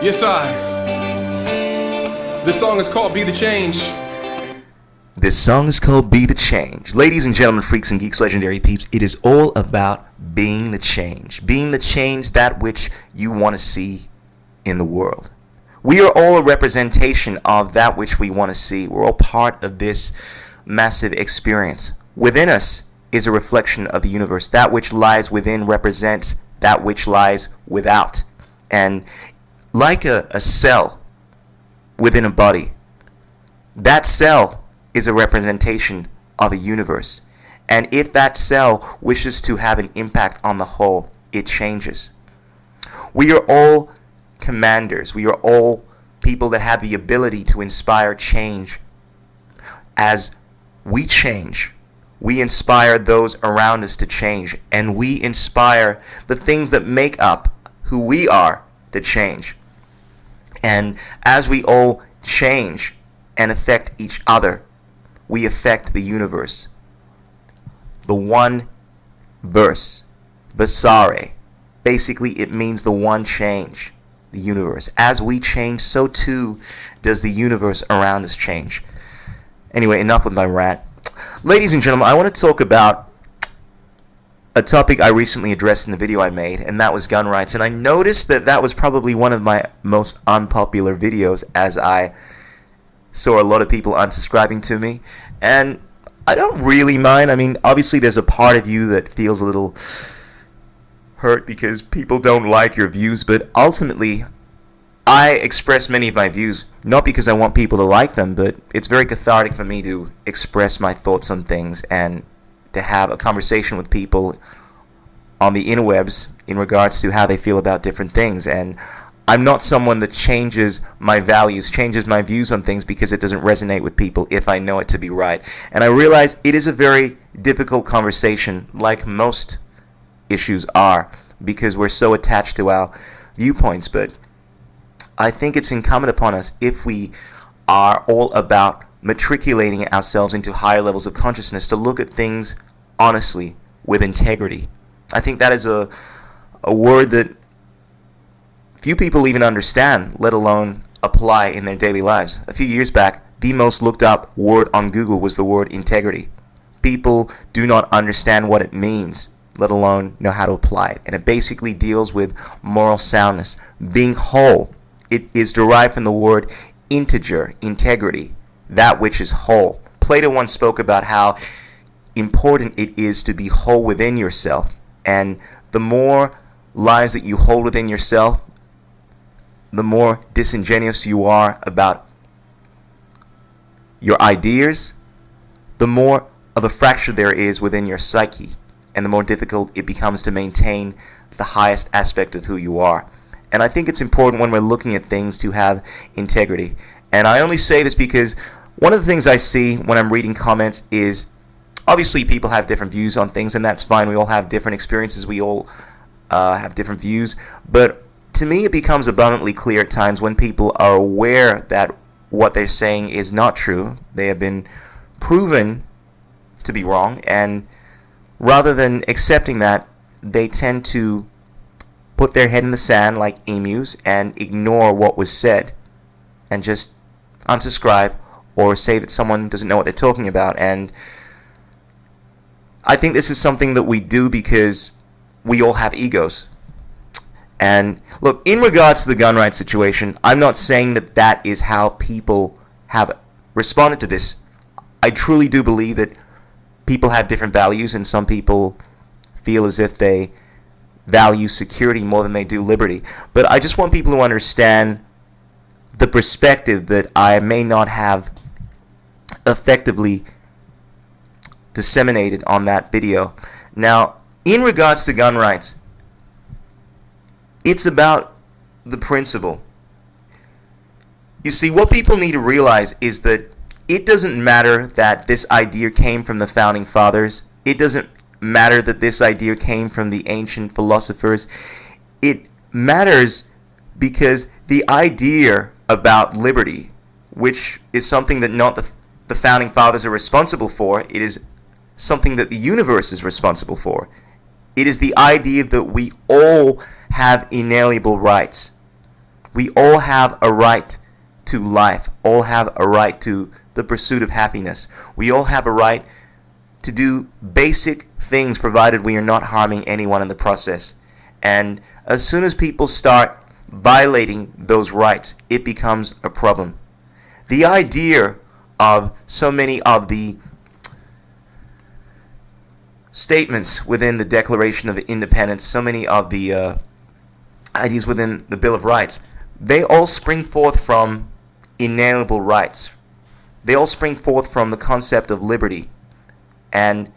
Yes, I. This song is called Be the Change. This song is called Be the Change. Ladies and gentlemen, freaks and geeks, legendary peeps, it is all about being the change. Being the change, that which you want to see in the world. We are all a representation of that which we want to see. We're all part of this massive experience. Within us is a reflection of the universe. That which lies within represents that which lies without. And like a cell within a body, that cell is a representation of a universe. And if that cell wishes to have an impact on the whole, it changes. We are all commanders. We are all people that have the ability to inspire change. As we change, we inspire those around us to change. And we inspire the things that make up who we are to change. And as we all change and affect each other, we affect the universe. The one verse, Basare, basically it means the one change, the universe. As we change, so too does the universe around us change. Anyway, enough with my rant. Ladies and gentlemen, I want to talk about a topic I recently addressed in the video I made, and that was gun rights. And I noticed that that was probably one of my most unpopular videos, as I saw a lot of people unsubscribing to me. And I don't really mind. I mean, obviously there's a part of you that feels a little hurt because people don't like your views, but ultimately I express many of my views not because I want people to like them, but it's very cathartic for me to express my thoughts on things and to have a conversation with people on the interwebs in regards to how they feel about different things. And I'm not someone that changes my values, changes my views on things because it doesn't resonate with people if I know it to be right. And I realize it is a very difficult conversation, like most issues are, because we're so attached to our viewpoints. But I think it's incumbent upon us, if we are all about matriculating ourselves into higher levels of consciousness, to look at things honestly, with integrity. I think that is a word that few people even understand, let alone apply in their daily lives. A few years back, the most looked up word on Google was the word integrity. People do not understand what it means, let alone know how to apply it. And it basically deals with moral soundness, being whole. It is derived from the word integer, integrity, that which is whole. Plato once spoke about how important it is to be whole within yourself. And the more lies that you hold within yourself, the more disingenuous you are about your ideas, the more of a fracture there is within your psyche, and the more difficult it becomes to maintain the highest aspect of who you are. And I think it's important when we're looking at things to have integrity. And I only say this because one of the things I see when I'm reading comments is, obviously people have different views on things, and that's fine. We all have different experiences. We all have different views. But to me, it becomes abundantly clear at times when people are aware that what they're saying is not true. They have been proven to be wrong, and rather than accepting that, they tend to put their head in the sand like emus and ignore what was said and just unsubscribe or say that someone doesn't know what they're talking about. And I think this is something that we do because we all have egos. And look, in regards to the gun rights situation, I'm not saying that that is how people have responded to this. I truly do believe that people have different values, and some people feel as if they value security more than they do liberty. But I just want people to understand the perspective that I may not have effectively disseminated on that video. Now, in regards to gun rights, it's about the principle. You see, what people need to realize is that it doesn't matter that this idea came from the founding fathers. It doesn't matter that this idea came from the ancient philosophers. It matters because the idea about liberty, which is something that not the founding fathers are responsible for, it is something that the universe is responsible for. It is the idea that we all have inalienable rights. We all have a right to life, all have a right to the pursuit of happiness. We all have a right to do basic things provided we are not harming anyone in the process. And as soon as people start violating those rights, it becomes a problem. The idea of so many of the statements within the Declaration of Independence, so many of the ideas within the Bill of Rights, they all spring forth from inalienable rights. They all spring forth from the concept of liberty. And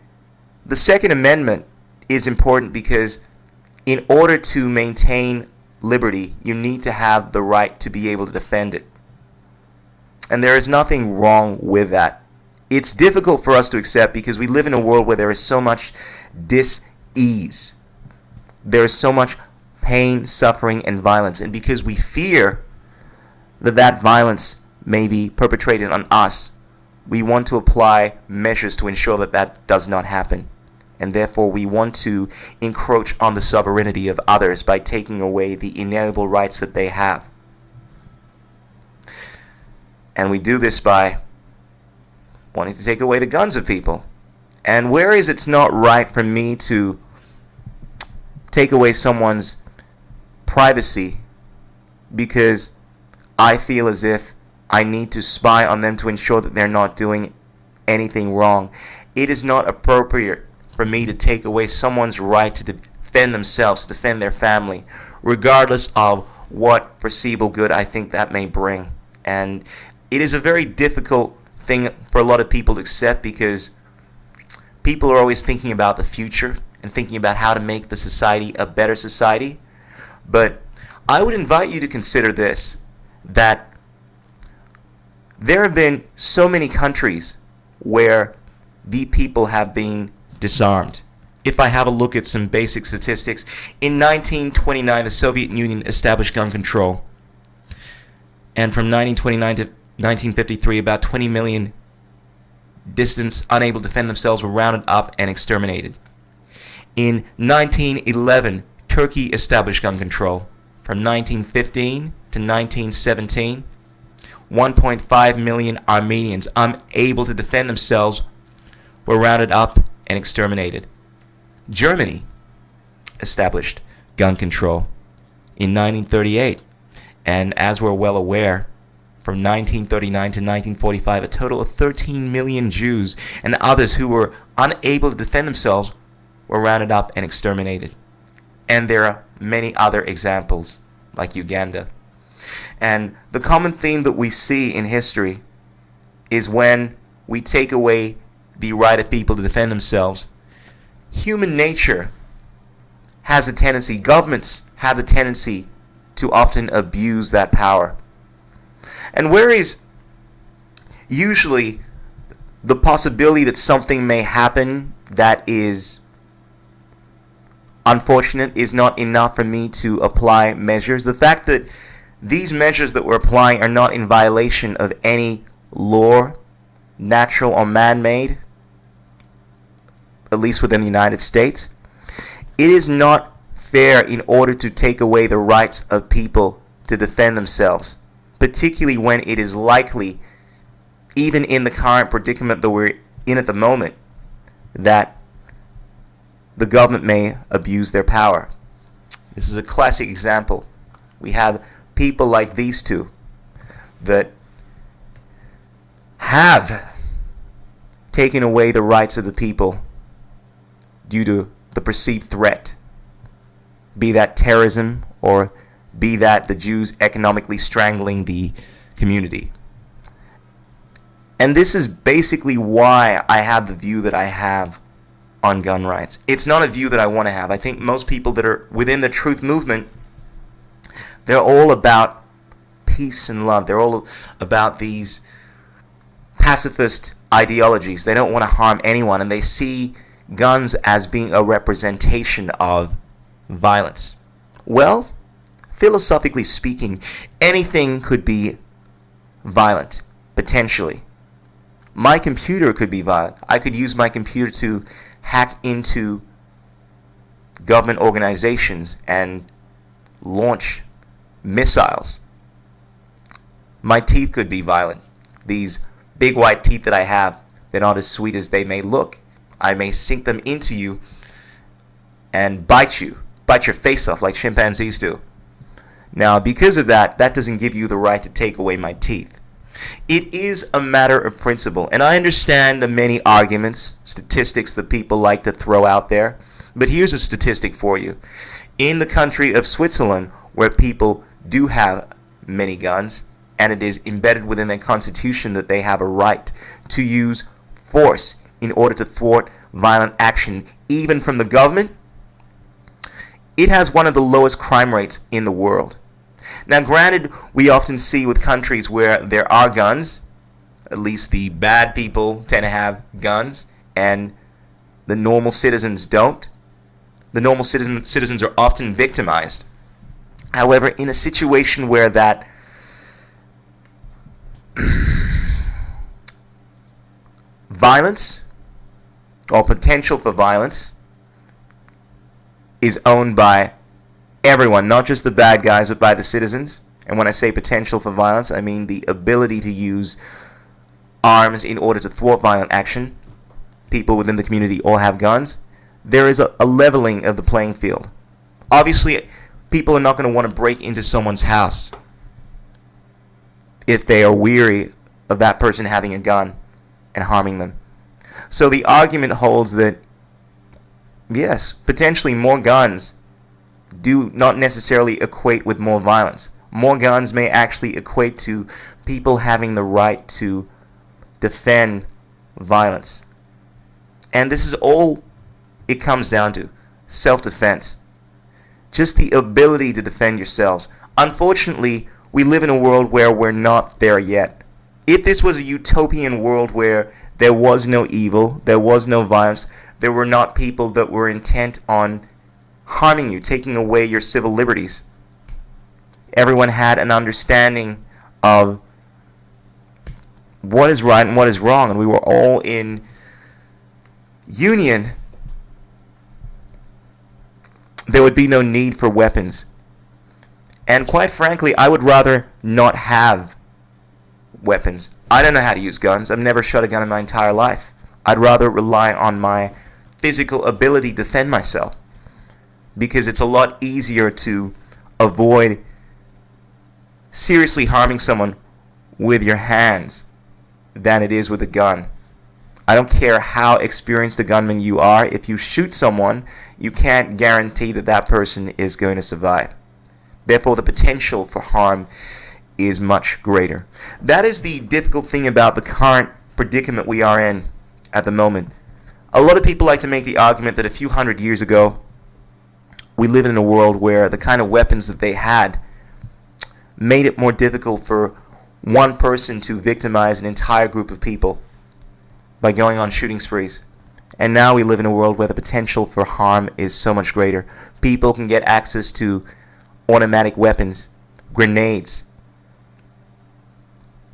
the Second Amendment is important because in order to maintain liberty, you need to have the right to be able to defend it. And there is nothing wrong with that. It's difficult for us to accept because we live in a world where there is so much dis-ease. There is so much pain, suffering, and violence. And because we fear that violence may be perpetrated on us, we want to apply measures to ensure that does not happen. And therefore we want to encroach on the sovereignty of others by taking away the inalienable rights that they have. And we do this by wanting to take away the guns of people. And whereas it's not right for me to take away someone's privacy because I feel as if I need to spy on them to ensure that they're not doing anything wrong, it is not appropriate for me to take away someone's right to defend themselves, to defend their family, regardless of what foreseeable good I think that may bring. And it is a very difficult thing for a lot of people to accept because people are always thinking about the future and thinking about how to make the society a better society. But I would invite you to consider this, that there have been so many countries where the people have been disarmed. If I have a look at some basic statistics, in 1929 the Soviet Union established gun control. And from 1929 to 1953, about 20 million dissidents unable to defend themselves were rounded up and exterminated. In 1911, Turkey established gun control. From 1915 to 1917, 1.5 million Armenians unable to defend themselves were rounded up and exterminated. Germany established gun control in 1938, and as we're well aware, from 1939 to 1945, a total of 13 million Jews and others who were unable to defend themselves were rounded up and exterminated. And there are many other examples, like Uganda. And the common theme that we see in history is when we take away the right of people to defend themselves, human nature has a tendency, governments have a tendency to often abuse that power. And whereas usually the possibility that something may happen that is unfortunate is not enough for me to apply measures, the fact that these measures that we're applying are not in violation of any law, natural or man-made, at least within the United States, it is not fair in order to take away the rights of people to defend themselves, particularly when it is likely, even in the current predicament that we're in at the moment, that the government may abuse their power. This is a classic example. We have people like these two that have taken away the rights of the people due to the perceived threat, be that terrorism or be that the Jews economically strangling the community. And this is basically why I have the view that I have on gun rights. It's not a view that I want to have. I think most people that are within the truth movement, they're all about peace and love. They're all about these pacifist ideologies. They don't want to harm anyone, and they see guns as being a representation of violence. Well, philosophically speaking, anything could be violent, potentially. My computer could be violent. I could use my computer to hack into government organizations and launch missiles My teeth could be violent. These big white teeth that I have, they're not as sweet as they may look. I may sink them into you and bite your face off like chimpanzees do. Now, because of that, that doesn't give you the right to take away my teeth. It is a matter of principle, and I understand the many arguments, statistics that people like to throw out there, but here's a statistic for you. In the country of Switzerland, where people do have many guns, and it is embedded within their constitution that they have a right to use force in order to thwart violent action, even from the government, it has one of the lowest crime rates in the world. Now, granted, we often see with countries where there are guns, at least the bad people tend to have guns, and the normal citizens don't. The normal citizens are often victimized. However, in a situation where that violence or potential for violence is owned by everyone, not just the bad guys, but by the citizens. And when I say potential for violence, I mean the ability to use arms in order to thwart violent action. People within the community all have guns. There is a leveling of the playing field. Obviously, people are not going to want to break into someone's house if they are weary of that person having a gun and harming them. So the argument holds that, yes, potentially more guns do not necessarily equate with more violence. More guns may actually equate to people having the right to defend violence. And this is all it comes down to: self-defense. Just the ability to defend yourselves. Unfortunately, we live in a world where we're not there yet. If this was a utopian world where there was no evil, there was no violence, there were not people that were intent on harming you, taking away your civil liberties, everyone had an understanding of what is right and what is wrong, and we were all in union, there would be no need for weapons. And quite frankly, I would rather not have weapons. I don't know how to use guns. I've never shot a gun in my entire life. I'd rather rely on my physical ability to defend myself, because it's a lot easier to avoid seriously harming someone with your hands than it is with a gun. I don't care how experienced a gunman you are. If you shoot someone, you can't guarantee that that person is going to survive. Therefore, the potential for harm is much greater. That is the difficult thing about the current predicament we are in at the moment. A lot of people like to make the argument that a few hundred years ago, we live in a world where the kind of weapons that they had made it more difficult for one person to victimize an entire group of people by going on shooting sprees. And now we live in a world where the potential for harm is so much greater. People can get access to automatic weapons, grenades,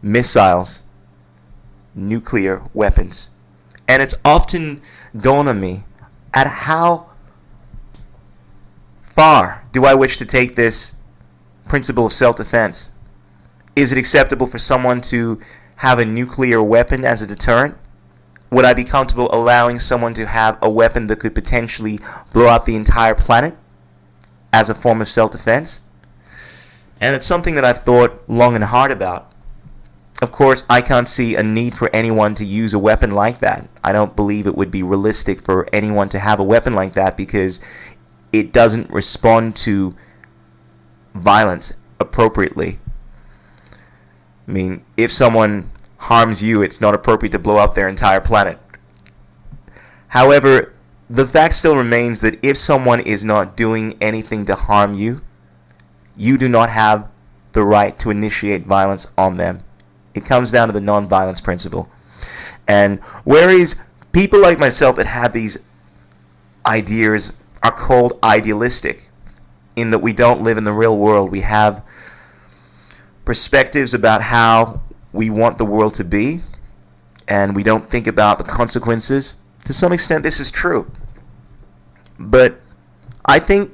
missiles, nuclear weapons. And it's often dawned on me at how far do I wish to take this principle of self-defense. Is it acceptable for someone to have a nuclear weapon as a deterrent? Would I be comfortable allowing someone to have a weapon that could potentially blow up the entire planet as a form of self-defense? And it's something that I've thought long and hard about. Of course, I can't see a need for anyone to use a weapon like that. I don't believe it would be realistic for anyone to have a weapon like that, because it doesn't respond to violence appropriately. I mean, if someone harms you, it's not appropriate to blow up their entire planet. However, the fact still remains that if someone is not doing anything to harm you, you do not have the right to initiate violence on them. It comes down to the non-violence principle. And whereas people like myself that have these ideas are called idealistic, in that we don't live in the real world, we have perspectives about how we want the world to be, and we don't think about the consequences. To some extent, this is true. But I think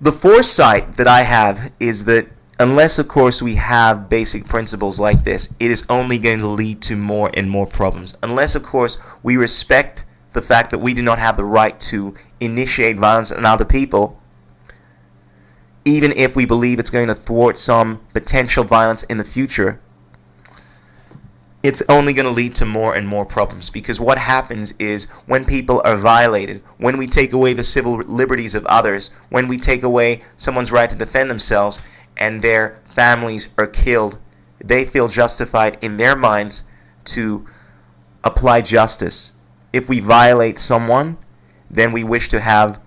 the foresight that I have is that unless, of course, we have basic principles like this, it is only going to lead to more and more problems. Unless, of course, we respect the fact that we do not have the right to initiate violence on other people, even if we believe it's going to thwart some potential violence in the future, it's only going to lead to more and more problems. Because what happens is, when people are violated, when we take away the civil liberties of others, when we take away someone's right to defend themselves, and their families are killed, they feel justified in their minds to apply justice. If we violate someone, then we wish to have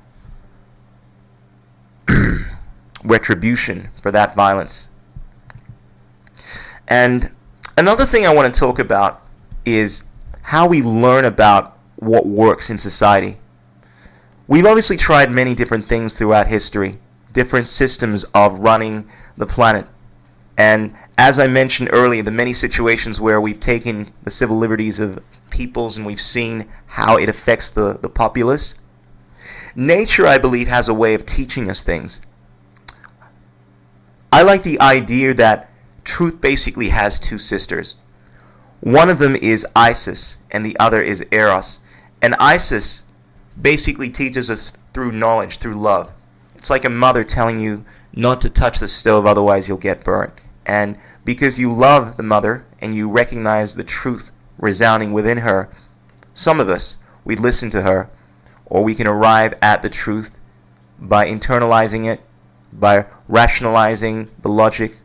retribution for that violence. And another thing I want to talk about is how we learn about what works in society. We've obviously tried many different things throughout history, different systems of running the planet. And as I mentioned earlier, the many situations where we've taken the civil liberties of peoples and we've seen how it affects the populace. Nature, I believe, has a way of teaching us things. I like the idea that truth basically has two sisters. One of them is Isis and the other is Eros. And Isis basically teaches us through knowledge, through love. It's like a mother telling you not to touch the stove, otherwise you'll get burnt. And because you love the mother and you recognize the truth resounding within her, some of us, we listen to her, or we can arrive at the truth by internalizing it, by rationalizing the logic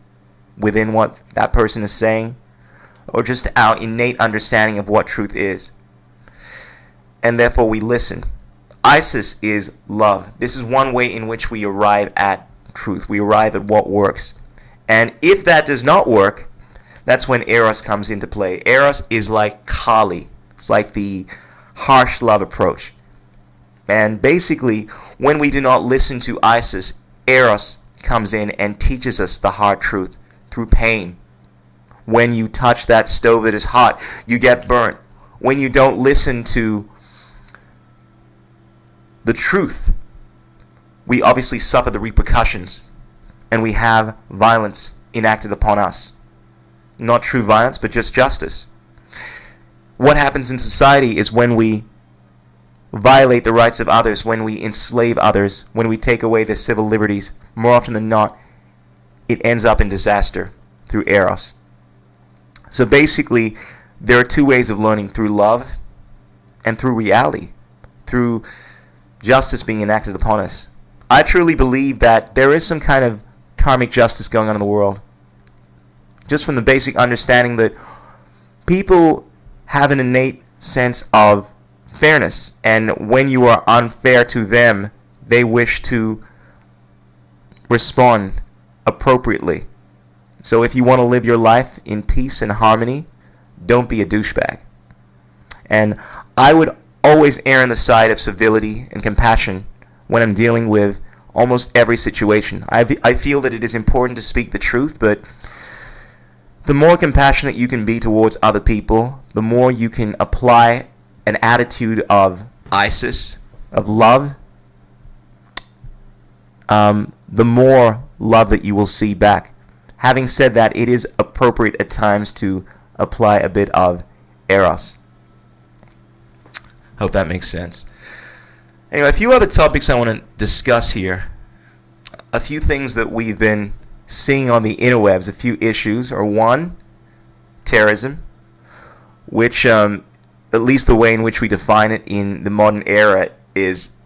within what that person is saying, or just our innate understanding of what truth is. And therefore we listen. Isis is love. This is one way in which we arrive at truth. We arrive at what works. And if that does not work, that's when Eros comes into play. Eros is like Kali. It's like the harsh love approach. And basically, when we do not listen to Isis, Eros comes in and teaches us the hard truth through pain. When you touch that stove that is hot, you get burnt. When you don't listen to the truth, we obviously suffer the repercussions, and we have violence enacted upon us. Not true violence, but just justice. What happens in society is when we violate the rights of others, when we enslave others, when we take away their civil liberties, more often than not, it ends up in disaster through Eros. So basically, there are two ways of learning: through love and through reality, through justice being enacted upon us. I truly believe that there is some kind of karmic justice going on in the world. Just from the basic understanding that people have an innate sense of fairness, and when you are unfair to them, they wish to respond appropriately. So if you want to live your life in peace and harmony, don't be a douchebag. And I would always err on the side of civility and compassion when I'm dealing with almost every situation. I feel that it is important to speak the truth, but the more compassionate you can be towards other people, the more you can apply an attitude of Isis, of love, the more love that you will see back. Having said that, it is appropriate at times to apply a bit of Eros. Hope that makes sense. Anyway, a few other topics I want to discuss here. A few things that we've been seeing on the interwebs, a few issues, are one, terrorism, which, at least the way in which we define it in the modern era, is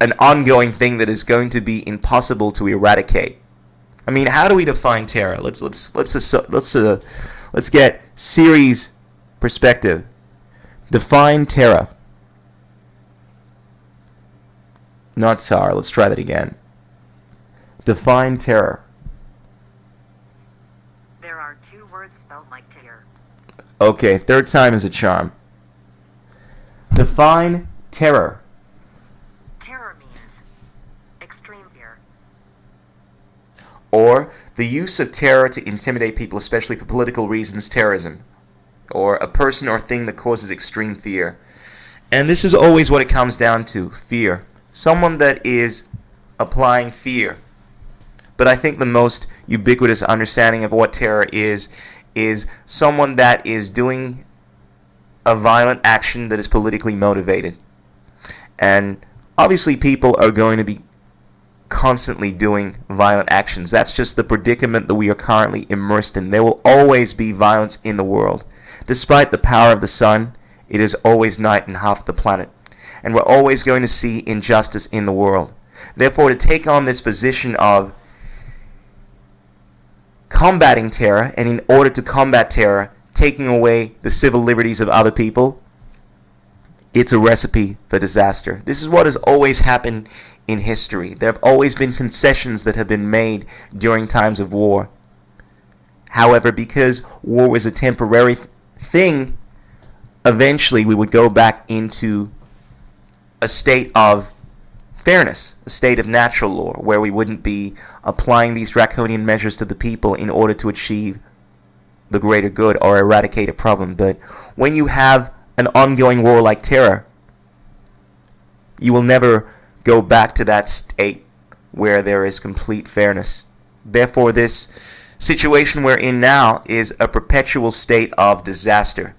an ongoing thing that is going to be impossible to eradicate. I mean, how do we define terror? Let's get series perspective. Define terror. Not SAR. Let's try that again. Define terror. There are two words spelled like terror. Okay, third time is a charm. Define terror. Terror means extreme fear. Or the use of terror to intimidate people, especially for political reasons, terrorism. Or a person or thing that causes extreme fear. And this is always what it comes down to, fear. Someone that is applying fear. but I think the most ubiquitous understanding of what terror is someone that is doing a violent action that is politically motivated. And obviously people are going to be constantly doing violent actions. That's just the predicament that we are currently immersed in. There will always be violence in the world. Despite the power of the sun, it is always night in half the planet. And we're always going to see injustice in the world. Therefore, to take on this position of combating terror, and in order to combat terror, taking away the civil liberties of other people, it's a recipe for disaster. This is what has always happened in history. There have always been concessions that have been made during times of war. However, because war was a temporary thing, eventually we would go back into a state of fairness, a state of natural law, where we wouldn't be applying these draconian measures to the people in order to achieve the greater good or eradicate a problem. But when you have an ongoing war like terror, you will never go back to that state where there is complete fairness. Therefore, this situation we're in now is a perpetual state of disaster.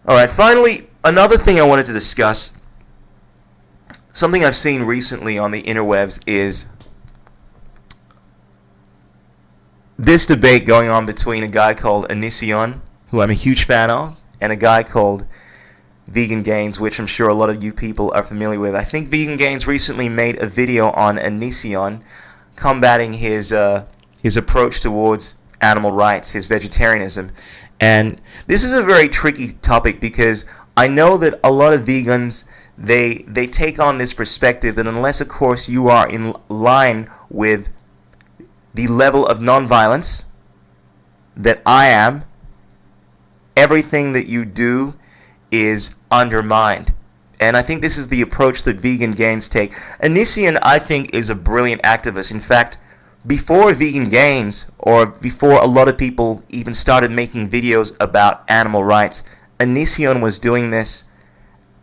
Alright, finally, another thing I wanted to discuss, something I've seen recently on the interwebs, is this debate going on between a guy called Onision, who I'm a huge fan of, and a guy called Vegan Gains, which I'm sure a lot of you people are familiar with. I think Vegan Gains recently made a video on Onision combating his approach towards animal rights, his vegetarianism. And this is a very tricky topic because I know that a lot of vegans, they take on this perspective that unless, of course, you are in line with the level of nonviolence that I am, everything that you do is undermined. And I think this is the approach that Vegan Gains take. Onision, I think, is a brilliant activist. In fact, before Vegan Gains, or before a lot of people even started making videos about animal rights, Onision was doing this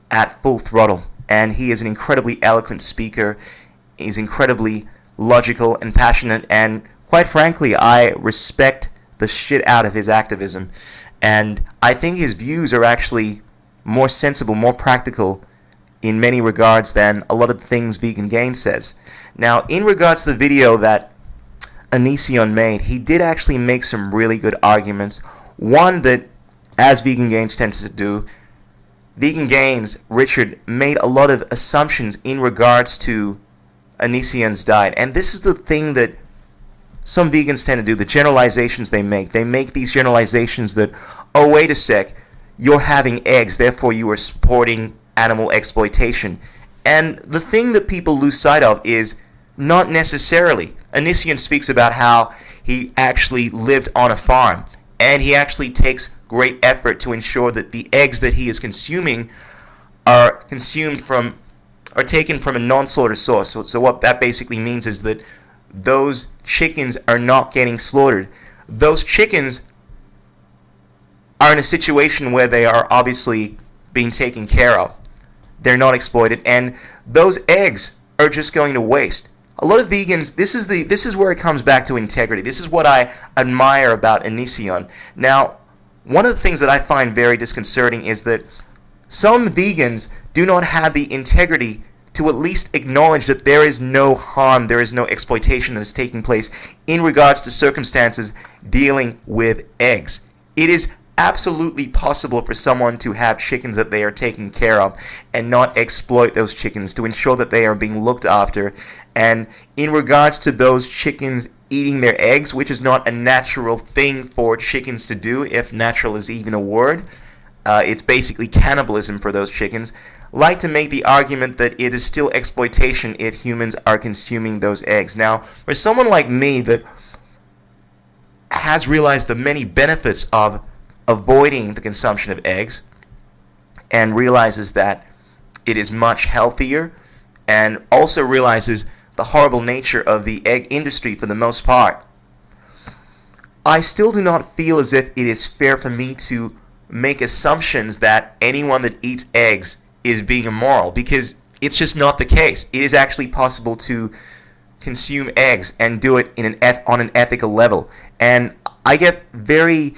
at full throttle. And he is an incredibly eloquent speaker. He's incredibly logical and passionate. And quite frankly, I respect the shit out of his activism. And I think his views are actually more sensible, more practical in many regards than a lot of the things Vegan Gains says. Now, in regards to the video that Onision made, he did actually make some really good arguments. One that, as Vegan Gains tends to do, Vegan Gains, Richard, made a lot of assumptions in regards to Onision's diet. And this is the thing that some vegans tend to do, the generalizations they make. They make these generalizations that, oh, wait a sec, you're having eggs, therefore you are supporting animal exploitation. And the thing that people lose sight of is not necessarily. Onision speaks about how he actually lived on a farm, and he actually takes great effort to ensure that the eggs that he is consuming are taken from a non-slaughter source. So what that basically means is that those chickens are not getting slaughtered. Those chickens are in a situation where they are obviously being taken care of. They're not exploited, and those eggs are just going to waste. A lot of vegans, this is where it comes back to integrity. This is what I admire about Onision. Now, one of the things that I find very disconcerting is that some vegans do not have the integrity to at least acknowledge that there is no harm, there is no exploitation that is taking place in regards to circumstances dealing with eggs. It is absolutely possible for someone to have chickens that they are taking care of and not exploit those chickens, to ensure that they are being looked after. And in regards to those chickens eating their eggs, which is not a natural thing for chickens to do, if natural is even a word, it's basically cannibalism for those chickens, like to make the argument that it is still exploitation if humans are consuming those eggs. Now, for someone like me that has realized the many benefits of avoiding the consumption of eggs and realizes that it is much healthier, and also realizes the horrible nature of the egg industry for the most part, I still do not feel as if it is fair for me to make assumptions that anyone that eats eggs is being immoral, because It's just not the case. It is actually possible to consume eggs and do it on an ethical level. And I get very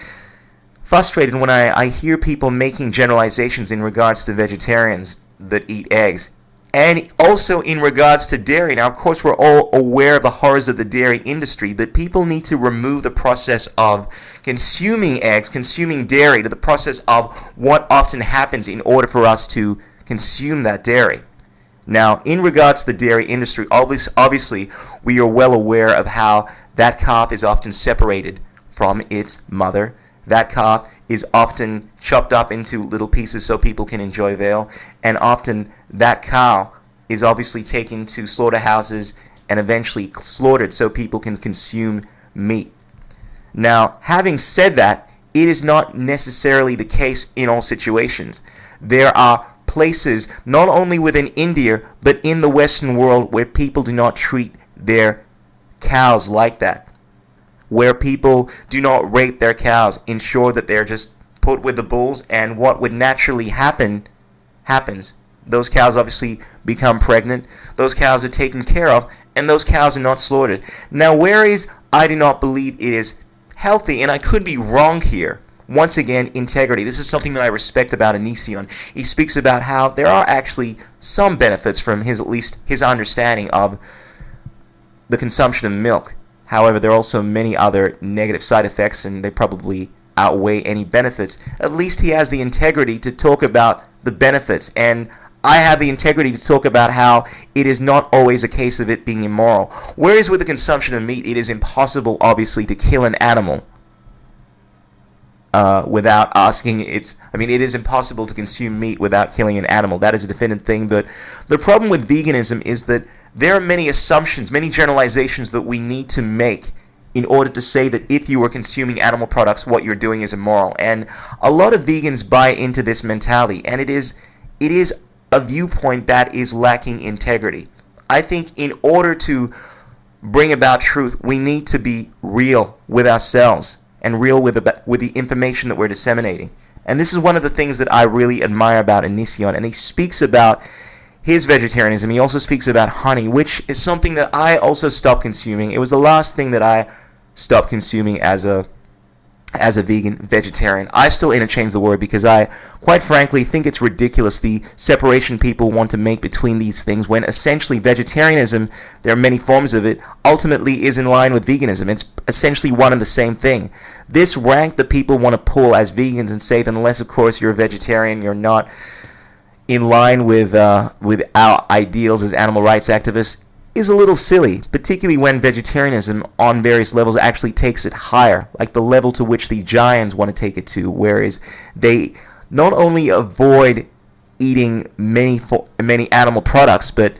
frustrated when I hear people making generalizations in regards to vegetarians that eat eggs. And also in regards to dairy. Now, of course, we're all aware of the horrors of the dairy industry, but people need to remove the process of consuming eggs, consuming dairy, to the process of what often happens in order for us to consume that dairy. Now, in regards to the dairy industry, obviously, we are well aware of how that calf is often separated from its mother. That calf is often chopped up into little pieces so people can enjoy veal, and often that cow is obviously taken to slaughterhouses and eventually slaughtered so people can consume meat. Now, having said that, it is not necessarily the case in all situations. There are places, not only within India, but in the Western world, where people do not treat their cows like that. Where people do not rape their cows, ensure that they're just put with the bulls, and what would naturally happen, happens. Those cows obviously become pregnant, those cows are taken care of, and those cows are not slaughtered. Now, whereas I do not believe it is healthy, and I could be wrong here, once again, integrity. This is something that I respect about Onision. He speaks about how there are actually some benefits from at least his understanding of the consumption of milk. However, there are also many other negative side effects, and they probably outweigh any benefits. At least he has the integrity to talk about the benefits, and I have the integrity to talk about how it is not always a case of it being immoral. Whereas with the consumption of meat, it is impossible, obviously, to kill an animal without asking. It is impossible to consume meat without killing an animal. That is a definitive thing. But the problem with veganism is that there are many assumptions, many generalizations that we need to make in order to say that if you are consuming animal products, what you're doing is immoral. And a lot of vegans buy into this mentality, and it is a viewpoint that is lacking integrity. I think in order to bring about truth, we need to be real with ourselves and real with the information that we're disseminating. And this is one of the things that I really admire about Onision. And he speaks about his vegetarianism. He also speaks about honey, which is something that I also stopped consuming. It was the last thing that I stopped consuming as a vegetarian. I still interchange the word because I, quite frankly, think it's ridiculous the separation people want to make between these things, when essentially vegetarianism, there are many forms of it, ultimately is in line with veganism. It's essentially one and the same thing. This rank that people want to pull as vegans and say that unless, of course, you're a vegetarian, you're not in line with our ideals as animal rights activists, is a little silly, particularly when vegetarianism on various levels actually takes it higher, like the level to which the Giants want to take it to, whereas they not only avoid eating many animal products, but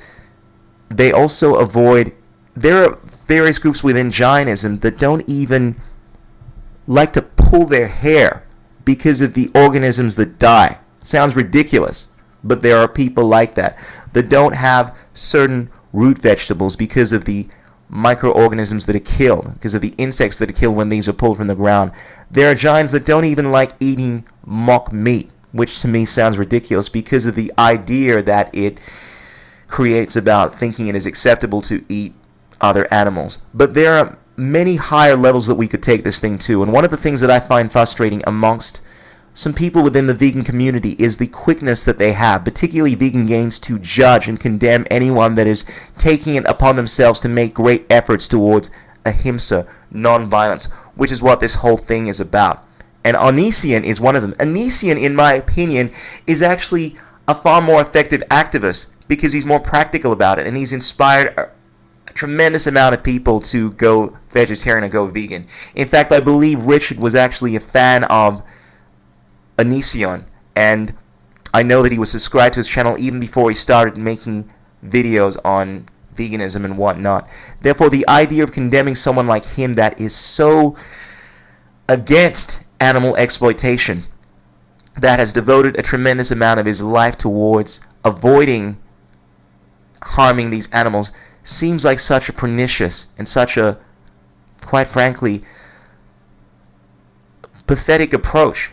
they also avoid. There are various groups within Jainism that don't even like to pull their hair because of the organisms that die. Sounds ridiculous, but there are people like that don't have certain root vegetables because of the microorganisms that are killed, because of the insects that are killed when these are pulled from the ground. There are giants that don't even like eating mock meat, which to me sounds ridiculous because of the idea that it creates about thinking it is acceptable to eat other animals. But there are many higher levels that we could take this thing to, and one of the things that I find frustrating amongst some people within the vegan community is the quickness that they have, particularly vegan gains, to judge and condemn anyone that is taking it upon themselves to make great efforts towards ahimsa, non-violence, which is what this whole thing is about. And Onision is one of them. Onision, in my opinion, is actually a far more effective activist because he's more practical about it, and he's inspired a tremendous amount of people to go vegetarian and go vegan. In fact, I believe Richard was actually a fan of Onision, and I know that he was subscribed to his channel even before he started making videos on veganism and whatnot. Therefore, the idea of condemning someone like him that is so against animal exploitation, that has devoted a tremendous amount of his life towards avoiding harming these animals, seems like such a pernicious and such a, quite frankly, pathetic approach.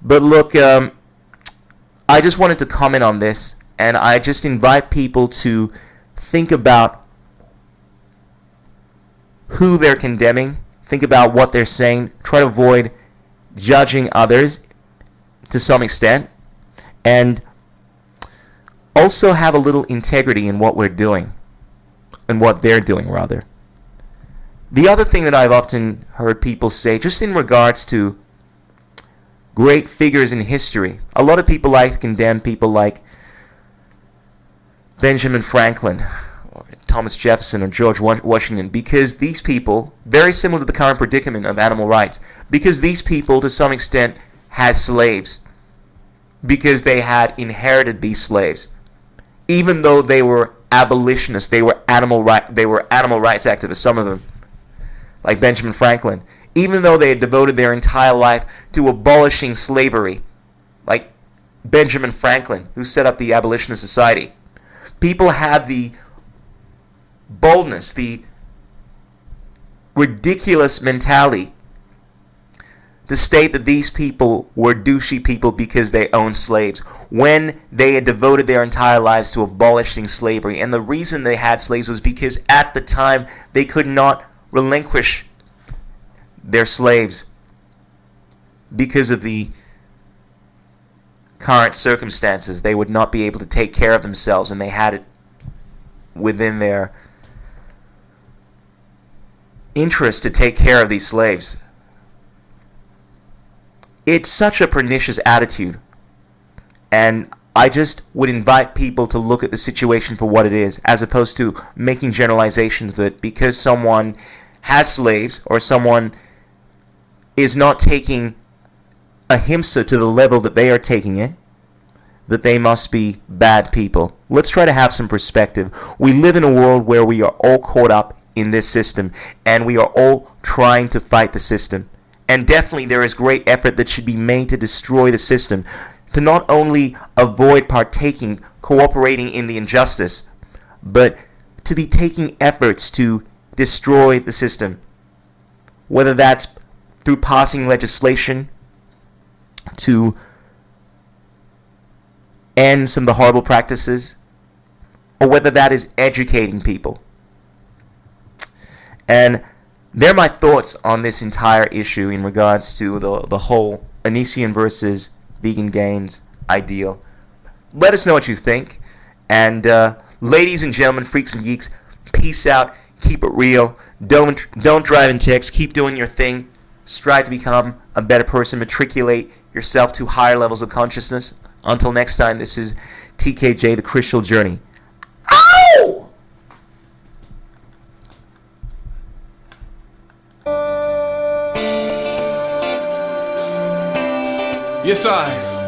But look, I just wanted to comment on this And I just invite people to think about who they're condemning, think about what they're saying, try to avoid judging others to some extent, and also have a little integrity in what we're doing, and what they're doing, rather. The other thing that I've often heard people say, just in regards to great figures in history, a lot of people like to condemn people like Benjamin Franklin, or Thomas Jefferson, or George Washington, because these people, very similar to the current predicament of animal rights, because these people, to some extent, had slaves, because they had inherited these slaves. Even though they were abolitionists, they were animal rights activists, some of them, like Benjamin Franklin. Even though they had devoted their entire life to abolishing slavery, like Benjamin Franklin, who set up the Abolitionist Society, people had the boldness, the ridiculous mentality to state that these people were douchey people because they owned slaves, when they had devoted their entire lives to abolishing slavery. And the reason they had slaves was because at the time they could not relinquish their slaves because of the current circumstances. They would not be able to take care of themselves, and they had it within their interest to take care of these slaves. It's such a pernicious attitude, and I just would invite people to look at the situation for what it is, as opposed to making generalizations that because someone has slaves, or someone is not taking ahimsa to the level that they are taking it, that they must be bad people. Let's try to have some perspective. We live in a world where we are all caught up in this system, and we are all trying to fight the system. And definitely there is great effort that should be made to destroy the system, to not only avoid cooperating in the injustice, but to be taking efforts to destroy the system. Whether that's through passing legislation to end some of the horrible practices, or whether that is educating people. And they're my thoughts on this entire issue in regards to the whole Onision versus vegan gains ideal. Let us know what you think. And ladies and gentlemen, freaks and geeks, peace out. Keep it real. Don't drive in text. Keep doing your thing. Strive to become a better person. Matriculate yourself to higher levels of consciousness. Until next time, this is TKJ, The Crystal Journey. Ow! Yes, I.